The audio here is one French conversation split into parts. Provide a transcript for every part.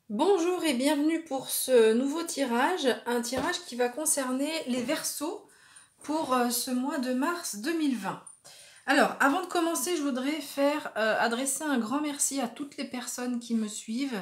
Bonjour et bienvenue pour ce nouveau tirage, un tirage qui va concerner les Verseaux pour ce mois de mars 2020. Alors, avant de commencer, je voudrais adresser un grand merci à toutes les personnes qui me suivent,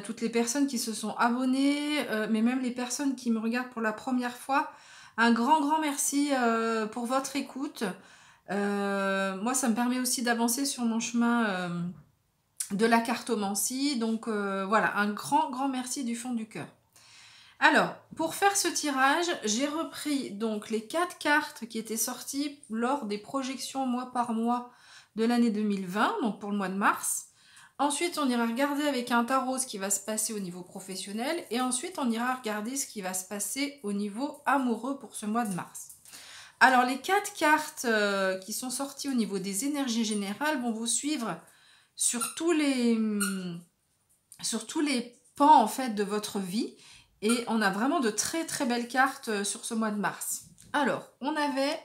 toutes les personnes qui se sont abonnées, mais même les personnes qui me regardent pour la première fois. Un grand merci pour votre écoute. Moi, ça me permet aussi d'avancer sur mon chemin de la cartomancie. Donc voilà, un grand merci du fond du cœur. Alors, pour faire ce tirage, j'ai repris donc les 4 cartes qui étaient sorties lors des projections mois par mois de l'année 2020, donc pour le mois de mars. Ensuite, on ira regarder avec un tarot ce qui va se passer au niveau professionnel. Et ensuite, on ira regarder ce qui va se passer au niveau amoureux pour ce mois de mars. Alors, les 4 cartes qui sont sorties au niveau des énergies générales vont vous suivre sur tous les pans en fait de votre vie, et on a vraiment de très belles cartes sur ce mois de mars. Alors, on avait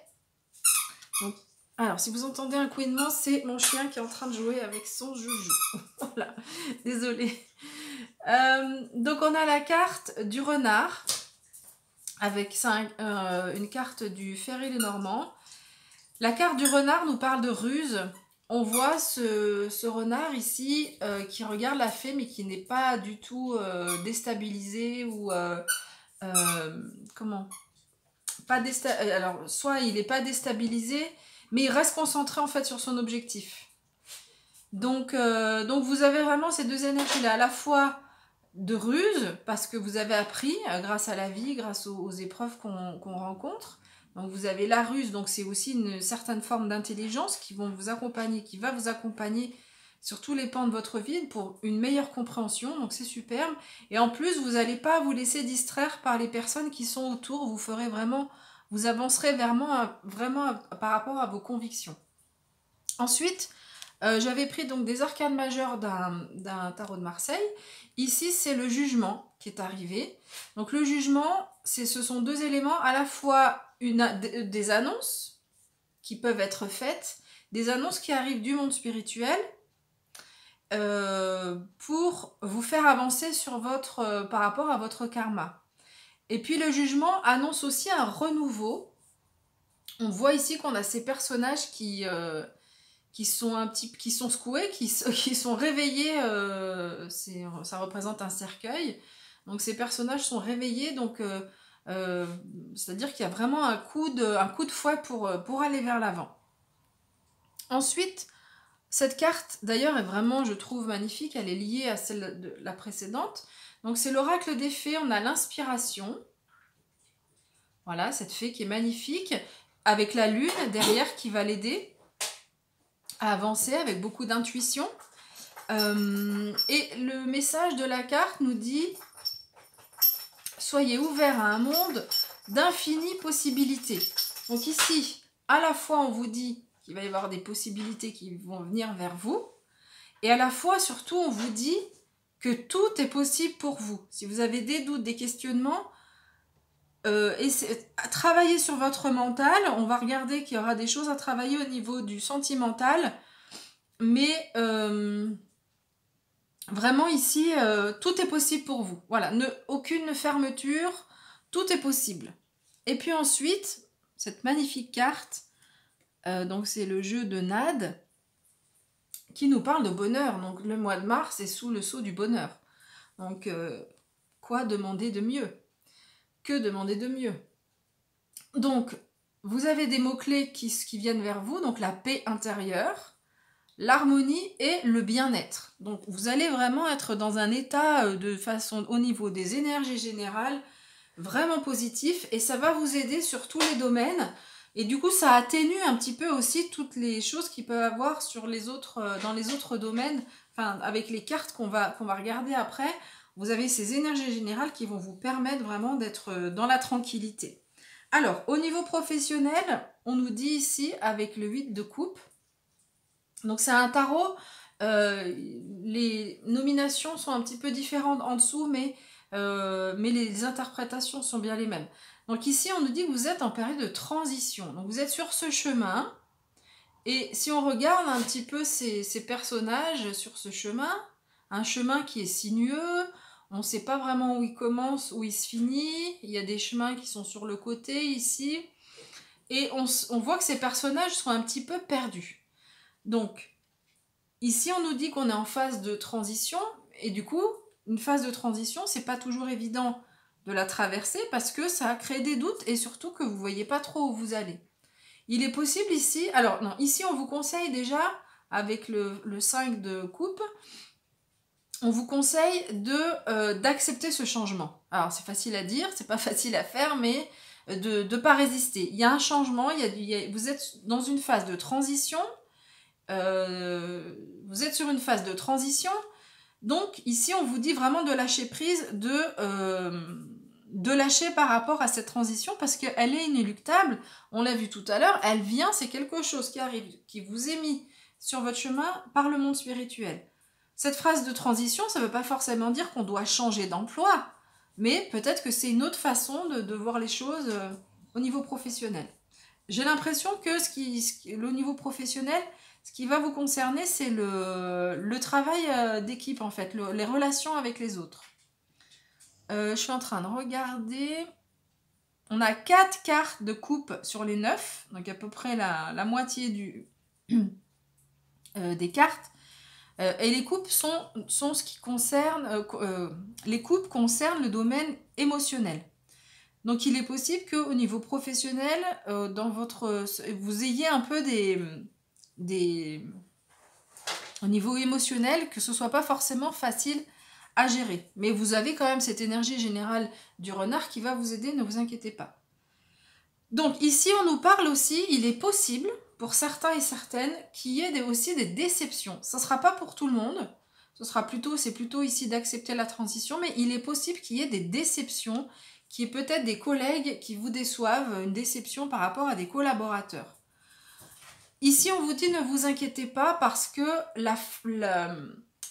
donc, alors si vous entendez un couinement, c'est mon chien qui est en train de jouer avec son joujou. Voilà, désolée. Donc on a la carte du renard avec une carte du Ferry-Lenormand. La carte du renard nous parle de ruse. On voit ce renard ici qui regarde la fée mais qui n'est pas du tout déstabilisé ou comment pas alors soit il n'est pas déstabilisé mais il reste concentré en fait sur son objectif. Donc vous avez vraiment ces deux énergies là, à la fois de ruse parce que vous avez appris grâce à la vie, grâce aux épreuves qu'on rencontre. Donc vous avez la ruse, donc c'est aussi une certaine forme d'intelligence qui va vous accompagner sur tous les pans de votre vie pour une meilleure compréhension, donc c'est superbe. Et en plus, vous n'allez pas vous laisser distraire par les personnes qui sont autour, vous avancerez vraiment par rapport à vos convictions. Ensuite, j'avais pris donc des arcanes majeures d'un tarot de Marseille. Ici, c'est le jugement qui est arrivé. Donc le jugement, ce sont deux éléments, à la fois des annonces qui peuvent être faites, des annonces qui arrivent du monde spirituel pour vous faire avancer par rapport à votre karma. Et puis le jugement annonce aussi un renouveau. On voit ici qu'on a ces personnages qui sont secoués, qui sont réveillés, ça représente un cercueil. Donc ces personnages sont réveillés, donc c'est-à-dire qu'il y a vraiment un coup de fouet pour aller vers l'avant. Ensuite, cette carte d'ailleurs est vraiment, je trouve, magnifique, elle est liée à celle de la précédente. Donc c'est l'oracle des fées, on a l'inspiration. Voilà, cette fée qui est magnifique, avec la lune derrière qui va l'aider à avancer avec beaucoup d'intuition. Et le message de la carte nous dit « Soyez ouverts à un monde d'infinies possibilités ». Donc ici, à la fois on vous dit qu'il va y avoir des possibilités qui vont venir vers vous, et à la fois surtout on vous dit que tout est possible pour vous. Si vous avez des doutes, des questionnements, travaillez sur votre mental. On va regarder qu'il y aura des choses à travailler au niveau du sentimental, mais vraiment ici, tout est possible pour vous. Voilà, aucune fermeture, tout est possible. Et puis ensuite, cette magnifique carte, donc c'est le jeu de Nade, qui nous parle de bonheur. Donc le mois de mars est sous le sceau du bonheur. Donc quoi demander de mieux? Que demander de mieux? Donc vous avez des mots-clés qui viennent vers vous, donc la paix intérieure, l'harmonie et le bien-être. Donc vous allez vraiment être dans un état de façon au niveau des énergies générales vraiment positif, et ça va vous aider sur tous les domaines, et du coup ça atténue un petit peu aussi toutes les choses qu'il peut avoir sur dans les autres domaines. Enfin, avec les cartes qu'on va regarder après, vous avez ces énergies générales qui vont vous permettre vraiment d'être dans la tranquillité. Alors au niveau professionnel, on nous dit ici avec le 8 de coupe, donc c'est un tarot, les nominations sont un petit peu différentes en dessous, mais les interprétations sont bien les mêmes. Donc ici, on nous dit que vous êtes en période de transition. Donc vous êtes sur ce chemin. Et si on regarde un petit peu ces personnages sur ce chemin, un chemin qui est sinueux, on ne sait pas vraiment où il commence, où il se finit, il y a des chemins qui sont sur le côté ici, et on voit que ces personnages sont un petit peu perdus. Donc, ici on nous dit qu'on est en phase de transition, et du coup, une phase de transition, c'est pas toujours évident de la traverser, parce que ça crée des doutes, et surtout que vous voyez pas trop où vous allez. Il est possible ici, alors non, ici on vous conseille déjà, avec le 5 de coupe, on vous conseille d'accepter ce changement. Alors c'est facile à dire, c'est pas facile à faire, mais de ne pas résister. Il y a un changement, vous êtes dans une phase de transition, vous êtes sur une phase de transition, donc ici on vous dit vraiment de lâcher prise, de lâcher par rapport à cette transition parce qu'elle est inéluctable, on l'a vu tout à l'heure, elle vient, c'est quelque chose qui arrive, qui vous est mis sur votre chemin par le monde spirituel. Cette phase de transition, ça ne veut pas forcément dire qu'on doit changer d'emploi, mais peut-être que c'est une autre façon de voir les choses au niveau professionnel. J'ai l'impression que le niveau professionnel, ce qui va vous concerner, c'est le travail d'équipe en fait, les relations avec les autres. Je suis en train de regarder. On a 4 cartes de coupe sur les 9, donc à peu près la moitié des cartes. Et les coupes sont ce qui concerne. Les coupes concernent le domaine émotionnel. Donc il est possible qu'au niveau professionnel, vous ayez un peu au niveau émotionnel, que ce soit pas forcément facile à gérer. Mais vous avez quand même cette énergie générale du renard qui va vous aider, ne vous inquiétez pas. Donc ici, on nous parle aussi, il est possible, pour certains et certaines, qu'il y ait aussi des déceptions. Ça ne sera pas pour tout le monde, c'est plutôt ici d'accepter la transition, mais il est possible qu'il y ait des déceptions, qu'il y ait peut-être des collègues qui vous déçoivent, une déception par rapport à des collaborateurs. Ici, on vous dit ne vous inquiétez pas parce que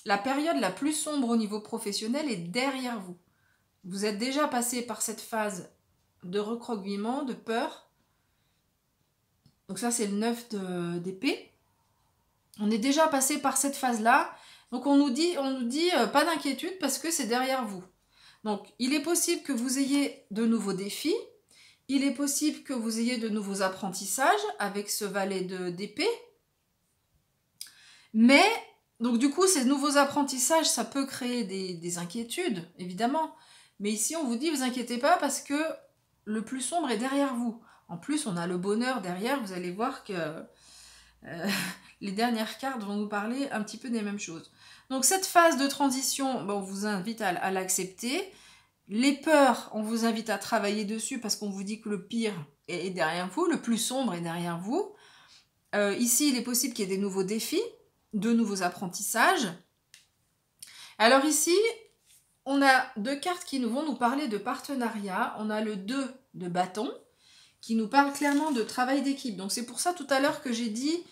la période la plus sombre au niveau professionnel est derrière vous. Vous êtes déjà passé par cette phase de recroquevillement, de peur. Donc ça, c'est le 9 d'épée. On est déjà passé par cette phase-là. Donc on nous dit pas d'inquiétude parce que c'est derrière vous. Donc il est possible que vous ayez de nouveaux défis. Il est possible que vous ayez de nouveaux apprentissages avec ce valet d'épée. Mais, donc du coup, ces nouveaux apprentissages, ça peut créer des inquiétudes, évidemment. Mais ici, on vous dit, vous inquiétez pas parce que le plus sombre est derrière vous. En plus, on a le bonheur derrière. Vous allez voir que les dernières cartes vont nous parler un petit peu des mêmes choses. Donc cette phase de transition, on vous invite à l'accepter. Les peurs, on vous invite à travailler dessus parce qu'on vous dit que le pire est derrière vous, le plus sombre est derrière vous. Ici, il est possible qu'il y ait des nouveaux défis, de nouveaux apprentissages. Alors ici, on a 2 cartes qui vont nous parler de partenariat. On a le 2 de bâton qui nous parle clairement de travail d'équipe. Donc c'est pour ça tout à l'heure que j'ai dit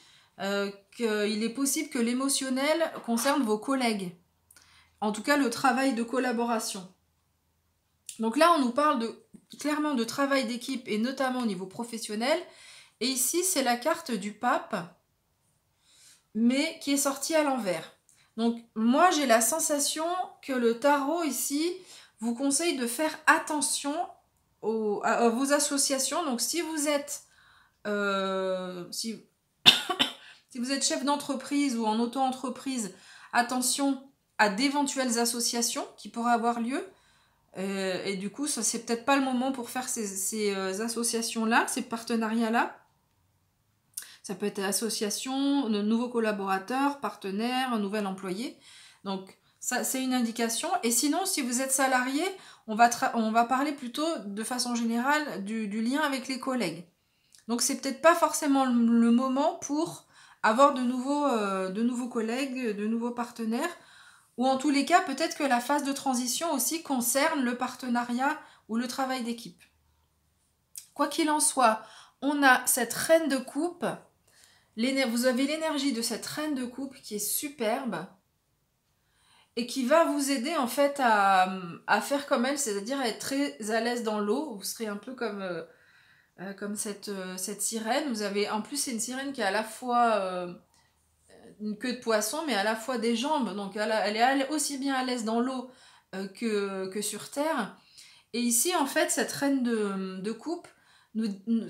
qu'il est possible que l'émotionnel concerne vos collègues. En tout cas, le travail de collaboration. Donc là, on nous parle clairement de travail d'équipe et notamment au niveau professionnel. Et ici, c'est la carte du pape, mais qui est sortie à l'envers. Donc moi, j'ai la sensation que le tarot ici vous conseille de faire attention à vos associations. Donc si vous êtes, si vous êtes chef d'entreprise ou en auto-entreprise, attention à d'éventuelles associations qui pourraient avoir lieu. Et du coup, ça c'est peut-être pas le moment pour faire ces associations-là, ces partenariats-là. Ça peut être association, de nouveaux collaborateurs, partenaires, un nouvel employé. Donc, ça c'est une indication. Et sinon, si vous êtes salarié, on va parler plutôt de façon générale du lien avec les collègues. Donc, c'est peut-être pas forcément le moment pour avoir de nouveaux collègues, de nouveaux partenaires. Ou en tous les cas, peut-être que la phase de transition aussi concerne le partenariat ou le travail d'équipe. Quoi qu'il en soit, on a cette reine de coupe. Vous avez l'énergie de cette reine de coupe qui est superbe et qui va vous aider en fait à faire comme elle, c'est-à-dire à être très à l'aise dans l'eau. Vous serez un peu comme cette sirène. En plus, c'est une sirène qui est à la fois une queue de poisson, mais à la fois des jambes. Donc elle est aussi bien à l'aise dans l'eau que sur terre. Et ici, en fait, cette reine de coupe,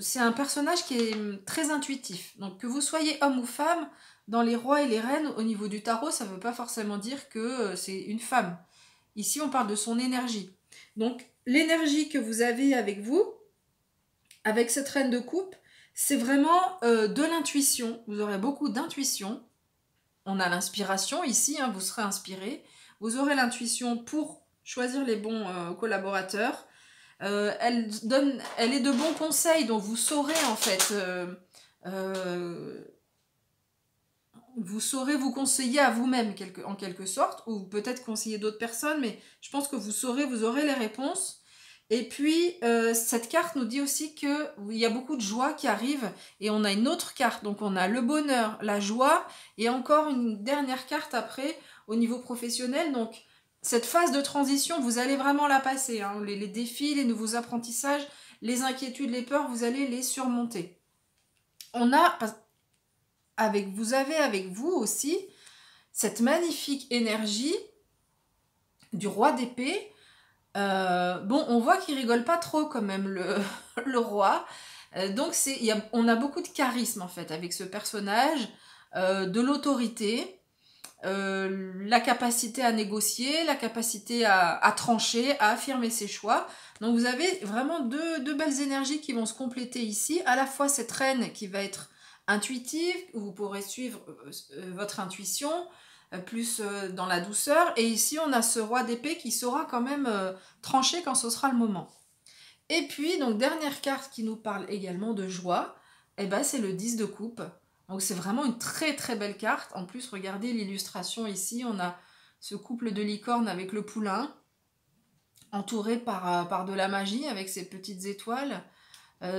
c'est un personnage qui est très intuitif. Donc que vous soyez homme ou femme, dans les rois et les reines, au niveau du tarot, ça ne veut pas forcément dire que c'est une femme. Ici, on parle de son énergie. Donc l'énergie que vous avez avec vous, avec cette reine de coupe, c'est vraiment de l'intuition. Vous aurez beaucoup d'intuition. On a l'inspiration ici, hein, vous serez inspiré. Vous aurez l'intuition pour choisir les bons collaborateurs. Elle est de bons conseils, donc vous saurez en fait, vous saurez vous conseiller à vous-même en quelque sorte, ou peut-être conseiller d'autres personnes, mais je pense que vous aurez les réponses. Et puis, cette carte nous dit aussi qu'il y a beaucoup de joie qui arrive, et on a une autre carte, donc on a le bonheur, la joie, et encore une dernière carte après, au niveau professionnel. Donc, cette phase de transition, vous allez vraiment la passer, hein. Les défis, les nouveaux apprentissages, les inquiétudes, les peurs, vous allez les surmonter. Vous avez avec vous aussi cette magnifique énergie du roi d'épée. Bon, on voit qu'il rigole pas trop quand même, le roi. Donc on a beaucoup de charisme en fait avec ce personnage, de l'autorité, la capacité à négocier, la capacité à trancher, à affirmer ses choix. Donc vous avez vraiment deux belles énergies qui vont se compléter ici. À la fois cette reine qui va être intuitive, où vous pourrez suivre votre intuition, plus dans la douceur. Et ici, on a ce roi d'épée qui saura quand même trancher quand ce sera le moment. Et puis, donc, dernière carte qui nous parle également de joie, eh ben, c'est le 10 de coupe. Donc, c'est vraiment une très très belle carte. En plus, regardez l'illustration ici. On a ce couple de licornes avec le poulain, entouré par de la magie, avec ses petites étoiles.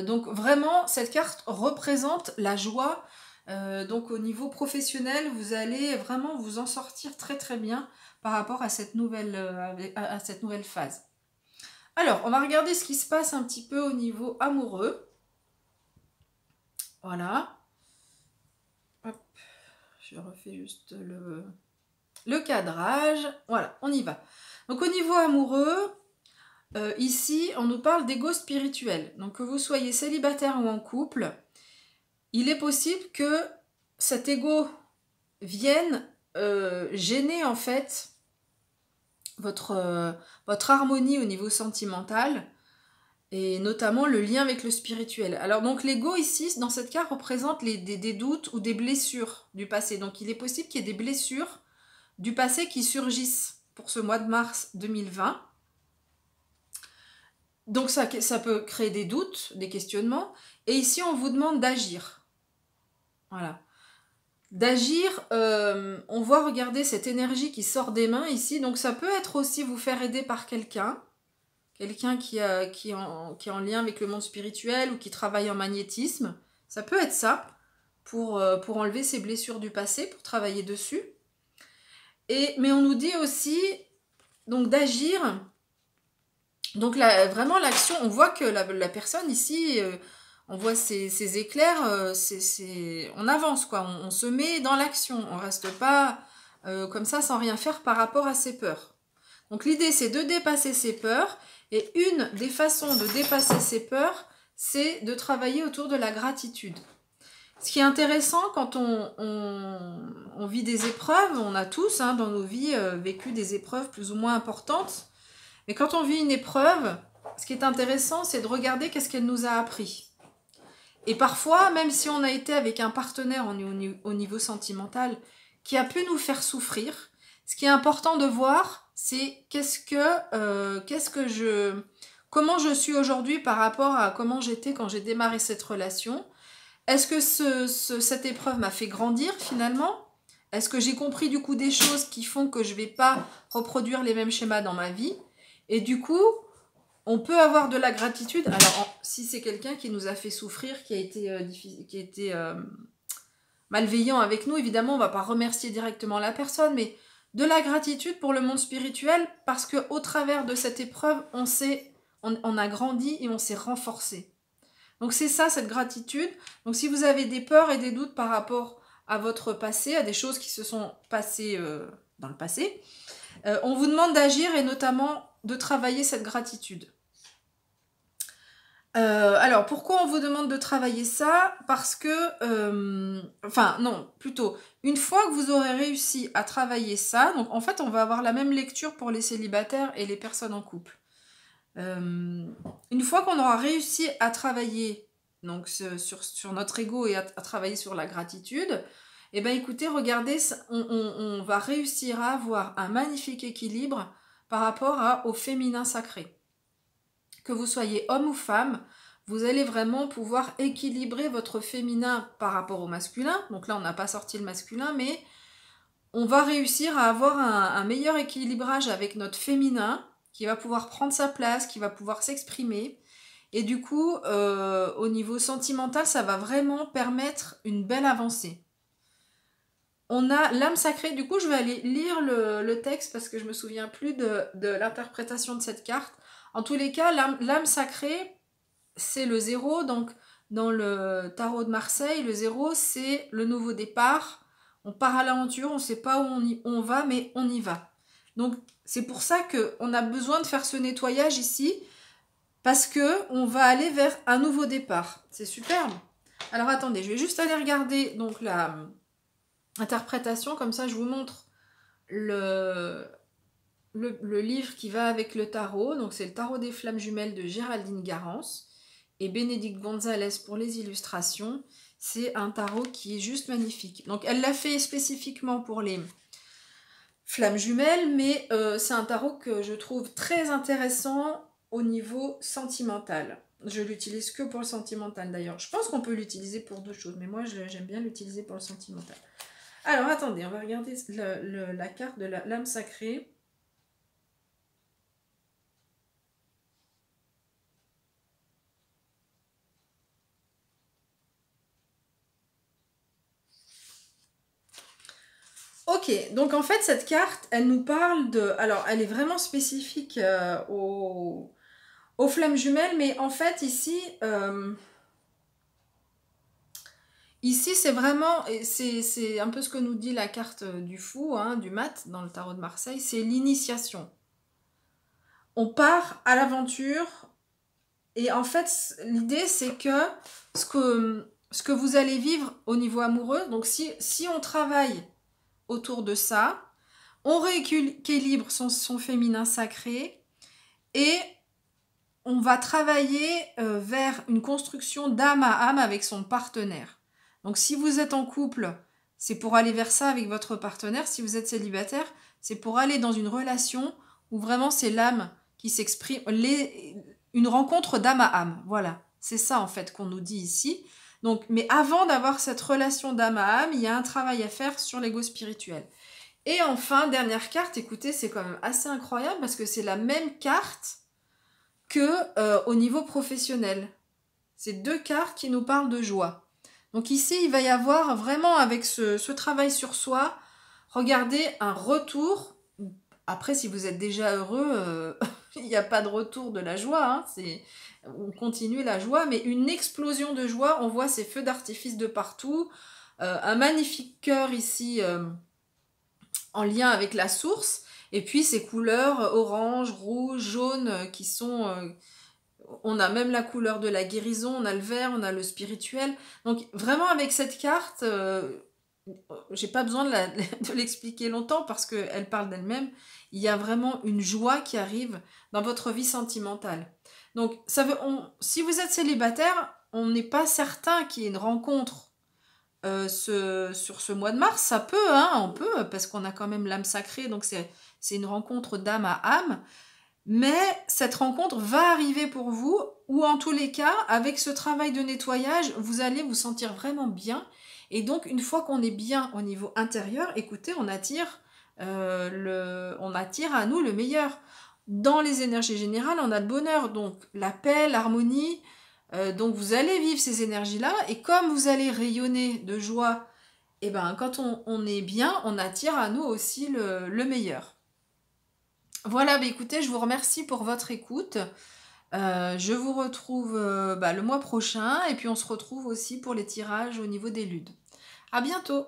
Donc, vraiment, cette carte représente la joie. Donc au niveau professionnel, vous allez vraiment vous en sortir très très bien par rapport à cette nouvelle phase. Alors, on va regarder ce qui se passe un petit peu au niveau amoureux. Voilà. Hop, je refais juste le cadrage. Voilà, on y va. Donc au niveau amoureux, ici, on nous parle d'ego spirituel. Donc que vous soyez célibataire ou en couple, il est possible que cet ego vienne gêner en fait votre harmonie au niveau sentimental et notamment le lien avec le spirituel. Alors donc l'ego ici, dans cette carte, représente des doutes ou des blessures du passé. Donc il est possible qu'il y ait des blessures du passé qui surgissent pour ce mois de mars 2020. Donc ça peut créer des doutes, des questionnements. Et ici, on vous demande d'agir. Voilà. D'agir, on voit, regarder cette énergie qui sort des mains ici. Donc ça peut être aussi vous faire aider par quelqu'un qui est en lien avec le monde spirituel ou qui travaille en magnétisme. Ça peut être ça, pour enlever ces blessures du passé, pour travailler dessus. Mais on nous dit aussi donc d'agir. Donc vraiment l'action, on voit que la personne ici, on voit ces éclairs, on avance quoi, on se met dans l'action, on reste pas comme ça sans rien faire par rapport à ses peurs. Donc l'idée c'est de dépasser ses peurs, et une des façons de dépasser ses peurs, c'est de travailler autour de la gratitude. Ce qui est intéressant quand on vit des épreuves, on a tous dans nos vies vécu des épreuves plus ou moins importantes, mais quand on vit une épreuve, ce qui est intéressant, c'est de regarder qu'est-ce qu'elle nous a appris. Et parfois, même si on a été avec un partenaire au niveau sentimental qui a pu nous faire souffrir, ce qui est important de voir, c'est comment je suis aujourd'hui par rapport à comment j'étais quand j'ai démarré cette relation. Est-ce que cette épreuve m'a fait grandir finalement ? Est-ce que j'ai compris du coup des choses qui font que je ne vais pas reproduire les mêmes schémas dans ma vie ? Et du coup, on peut avoir de la gratitude. Alors, si c'est quelqu'un qui nous a fait souffrir, qui a été malveillant avec nous, évidemment, on ne va pas remercier directement la personne, mais de la gratitude pour le monde spirituel, parce qu'au travers de cette épreuve, on a grandi et on s'est renforcé. Donc c'est ça, cette gratitude. Donc si vous avez des peurs et des doutes par rapport à votre passé, à des choses qui se sont passées dans le passé. On vous demande d'agir et notamment de travailler cette gratitude. Alors, pourquoi on vous demande de travailler ça? Parce que, enfin non, plutôt, une fois que vous aurez réussi à travailler ça, donc en fait on va avoir la même lecture pour les célibataires et les personnes en couple. Une fois qu'on aura réussi à travailler donc, sur notre ego et à travailler sur la gratitude, eh bien écoutez, regardez, on va réussir à avoir un magnifique équilibre par rapport au féminin sacré. Que vous soyez homme ou femme, vous allez vraiment pouvoir équilibrer votre féminin par rapport au masculin. Donc là, on n'a pas sorti le masculin, mais on va réussir à avoir un meilleur équilibrage avec notre féminin qui va pouvoir prendre sa place, qui va pouvoir s'exprimer. Et du coup, au niveau sentimental, ça va vraiment permettre une belle avancée. On a l'âme sacrée. Du coup, je vais aller lire le texte parce que je me souviens plus de l'interprétation de cette carte. En tous les cas, l'âme sacrée, c'est le 0. Donc, dans le tarot de Marseille, le 0, c'est le nouveau départ. On part à l'aventure, on ne sait pas où on va, mais on y va. Donc, c'est pour ça qu'on a besoin de faire ce nettoyage ici, parce qu'on va aller vers un nouveau départ. C'est superbe. Alors, attendez, je vais juste aller regarder donc la interprétation, comme ça je vous montre le livre qui va avec le tarot. Donc c'est le tarot des flammes jumelles de Géraldine Garance et Bénédicte Gonzalez pour les illustrations. C'est un tarot qui est juste magnifique. Donc elle l'a fait spécifiquement pour les flammes jumelles, mais c'est un tarot que je trouve très intéressant au niveau sentimental. Je l'utilise que pour le sentimental d'ailleurs. Je pense qu'on peut l'utiliser pour d'autres choses, mais moi j'aime bien l'utiliser pour le sentimental. Alors attendez, on va regarder la carte de l'âme sacrée. Ok, donc en fait cette carte, elle nous parle de... Alors elle est vraiment spécifique aux flammes jumelles, mais en fait ici... Ici, c'est vraiment, c'est un peu ce que nous dit la carte du fou, hein, du mat, dans le tarot de Marseille, c'est l'initiation. On part à l'aventure, et en fait, l'idée, c'est que ce que vous allez vivre au niveau amoureux, donc si on travaille autour de ça, on rééquilibre son féminin sacré, et on va travailler vers une construction d'âme à âme avec son partenaire. Donc si vous êtes en couple, c'est pour aller vers ça avec votre partenaire. Si vous êtes célibataire, c'est pour aller dans une relation où vraiment c'est l'âme qui s'exprime, une rencontre d'âme à âme. Voilà, c'est ça en fait qu'on nous dit ici. Donc, mais avant d'avoir cette relation d'âme à âme, il y a un travail à faire sur l'ego spirituel. Et enfin, dernière carte, écoutez, c'est quand même assez incroyable parce que c'est la même carte que au niveau professionnel. C'est deux cartes qui nous parlent de joie. Donc ici, il va y avoir vraiment avec ce travail sur soi, regardez un retour. Après, si vous êtes déjà heureux, il n'y a pas de retour de la joie. Hein, on continue la joie, mais une explosion de joie. On voit ces feux d'artifice de partout. Un magnifique cœur ici en lien avec la source. Et puis ces couleurs orange, rouge, jaune qui sont... on a même la couleur de la guérison, on a le vert, on a le spirituel. Donc vraiment avec cette carte, j'ai pas besoin de l'expliquer longtemps parce qu'elle parle d'elle-même. Il y a vraiment une joie qui arrive dans votre vie sentimentale. Donc si vous êtes célibataire, on n'est pas certain qu'il y ait une rencontre sur ce mois de mars. Ça peut, hein, on peut, parce qu'on a quand même l'âme sacrée, donc c'est une rencontre d'âme à âme. Mais cette rencontre va arriver pour vous, ou en tous les cas, avec ce travail de nettoyage, vous allez vous sentir vraiment bien. Et donc, une fois qu'on est bien au niveau intérieur, écoutez, on attire à nous le meilleur. Dans les énergies générales, on a le bonheur, donc la paix, l'harmonie. Donc, vous allez vivre ces énergies-là. Et comme vous allez rayonner de joie, et ben, quand on est bien, on attire à nous aussi le meilleur. Voilà, bah écoutez, je vous remercie pour votre écoute. Je vous retrouve le mois prochain et puis on se retrouve aussi pour les tirages au niveau des ludes. À bientôt!